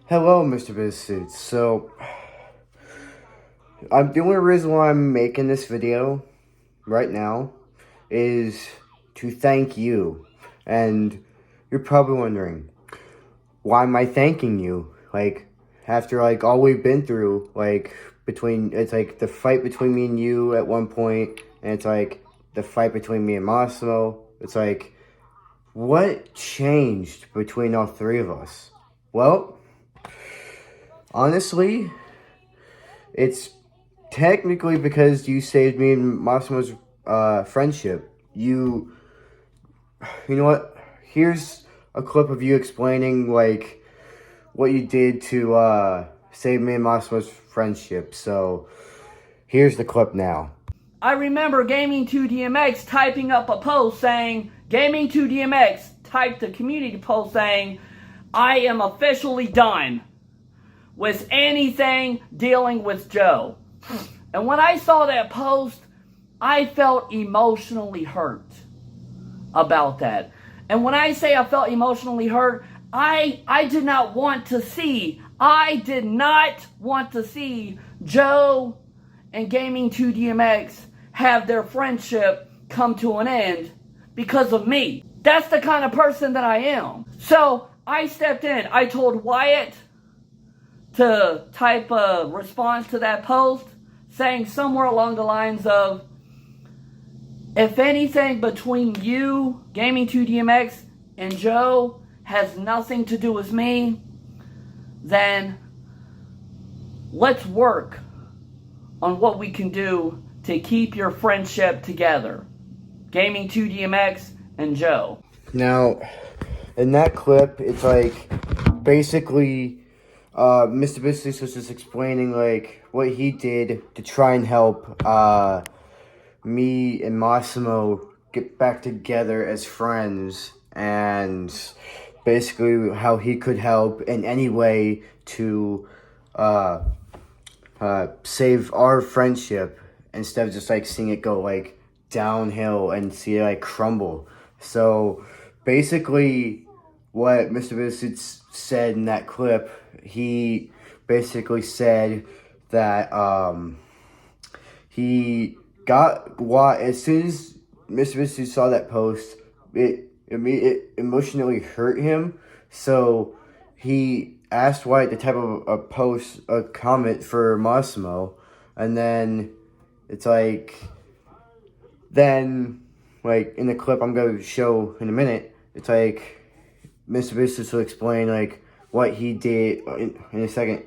Hello, Mr. BizSuits. The only reason why I'm making this video right now is to thank you. And you're probably wondering, why am I thanking you? After, all we've been through, it's the fight between me and you at one point, and it's the fight between me and Massimo. It's what changed between all three of us? Well, honestly, it's technically because you saved me and Massimo's friendship. You know what? Here's a clip of you explaining what you did to save me and Massimo's friendship. So here's the clip now. I remember Gaming2DMX typing up a post saying, Gaming2DMX typed a community post saying, I am officially done with anything dealing with Joe. And when I saw that post, I felt emotionally hurt about that. And when I say I felt emotionally hurt, I did not want to see Joe and Gaming2DMX have their friendship come to an end because of me. That's the kind of person that I am. So I stepped in. I told Wyatt to type a response to that post saying somewhere along the lines of, if anything between you, Gaming2DMX, and Joe has nothing to do with me, then let's work on what we can do to keep your friendship together. Gaming2DMX and Joe. Now, in that clip, it's basically Mr. Business was just explaining what he did to try and help me and Massimo get back together as friends, and basically how he could help in any way to save our friendship instead of just seeing it go downhill and see it crumble. So basically what Mr. Business said in that clip, he basically said that he got why as soon as Mr. Business saw that post, it emotionally hurt him. So he asked White to type of a comment for Massimo, and then it's then in the clip I'm going to show in a minute, it's Mr. Business will explain what he did in a second.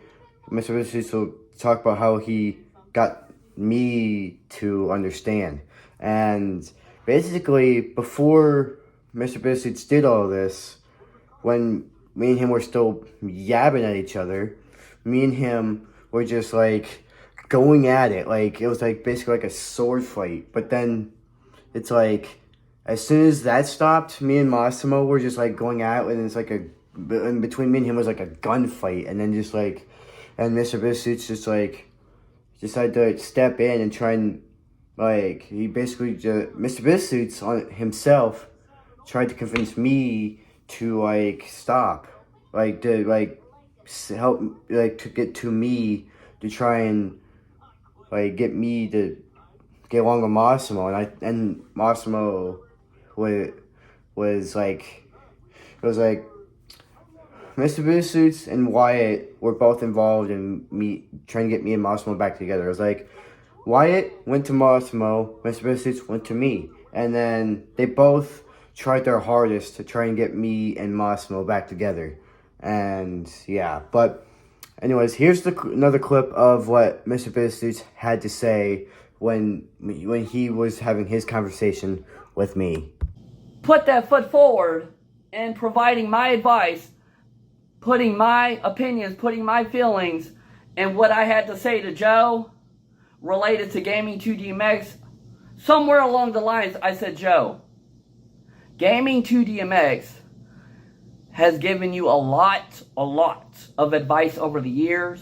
Mr. Business will talk about how he got me to understand. And basically, before Mr. Business did all this, when me and him were still yabbing at each other, me and him were just going at it. It was basically a sword fight. But then it's as soon as that stopped, me and Massimo were just going at it, and it's and between me and him was a gunfight. And then just and Mr. Biscuits just decided to step in and try and he basically just, Mr. Biscuits on himself tried to convince me to stop, to help, to get to me to try and get me to get along with Massimo. And Massimo was Mr. Boosuits and Wyatt were both involved in me trying to get me and Massimo back together. It was Wyatt went to Massimo, Mr. Boosuits went to me, and then they both tried their hardest to try and get me and Massimo back together. And yeah, but anyways, here's another clip of what Mr. Boosuits had to say when he was having his conversation with me. Put that foot forward and providing my advice, putting my opinions, putting my feelings, and what I had to say to Joe related to Gaming2DMX. Somewhere along the lines, I said, Joe, Gaming2DMX has given you a lot of advice over the years,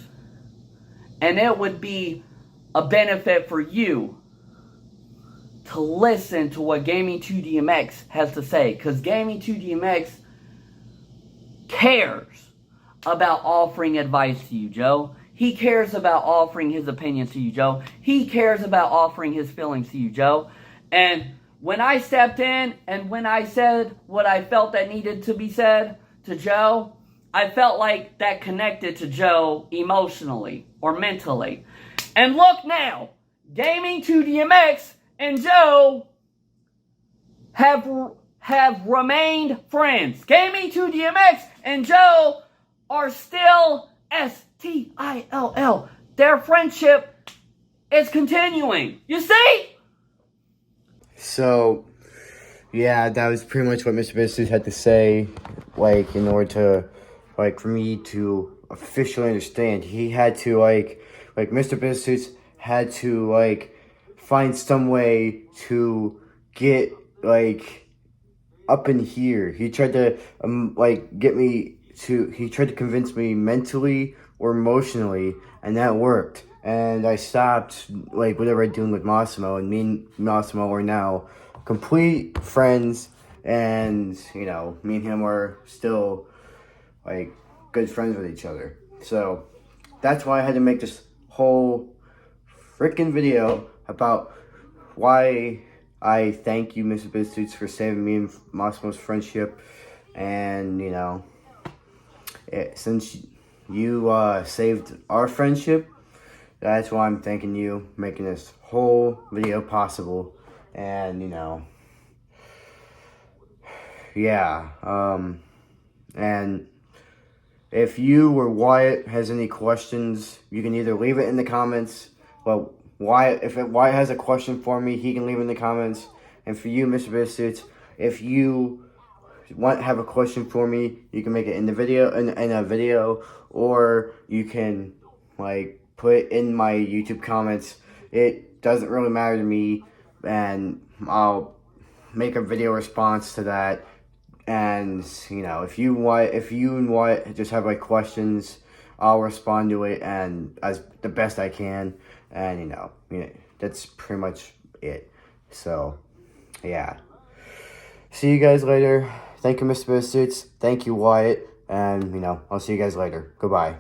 and it would be a benefit for you to listen to what Gaming2DMX has to say, because Gaming2DMX cares about offering advice to you, Joe. He cares about offering his opinion to you, Joe. He cares about offering his feelings to you, Joe. And when I stepped in and when I said what I felt that needed to be said to Joe, I felt like that connected to Joe emotionally or mentally. And look now, Gaming 2 DMX and Joe have remained friends. Gaming 2 DMX and Joe are still STILL. Their friendship is continuing. You see? So, yeah, that was pretty much what Mr. Business had to say. Like, in order to, like, for me to officially understand, he had to, like Mr. Business had to, like, find some way to get, like, up in here. He tried to, he tried to convince me mentally or emotionally, and that worked. And I stopped, like, whatever I'm doing with Massimo, and me and Massimo are now complete friends, and, you know, me and him are still, like, good friends with each other. So, that's why I had to make this whole freaking video about why I thank you, Mr. Bizsuits, for saving me and Massimo's friendship, and, you know, since you saved our friendship, that's why I'm thanking you, making this whole video possible. And, you know, yeah, and if you or Wyatt has any questions, you can either leave it in the comments. Well, Wyatt has a question for me, he can leave it in the comments. And for you, Mr. Bizsuits, if you have a question for me, you can make it in the video, in a video, or you can, like, put it in my YouTube comments. It doesn't really matter to me, and I'll make a video response to that. And, you know, if you and Wyatt just have, like, questions, I'll respond to it and as the best I can. And, you know, that's pretty much it. So, yeah. See you guys later. Thank you, Mr. Bizsuits. Thank you, Wyatt. And, you know, I'll see you guys later. Goodbye.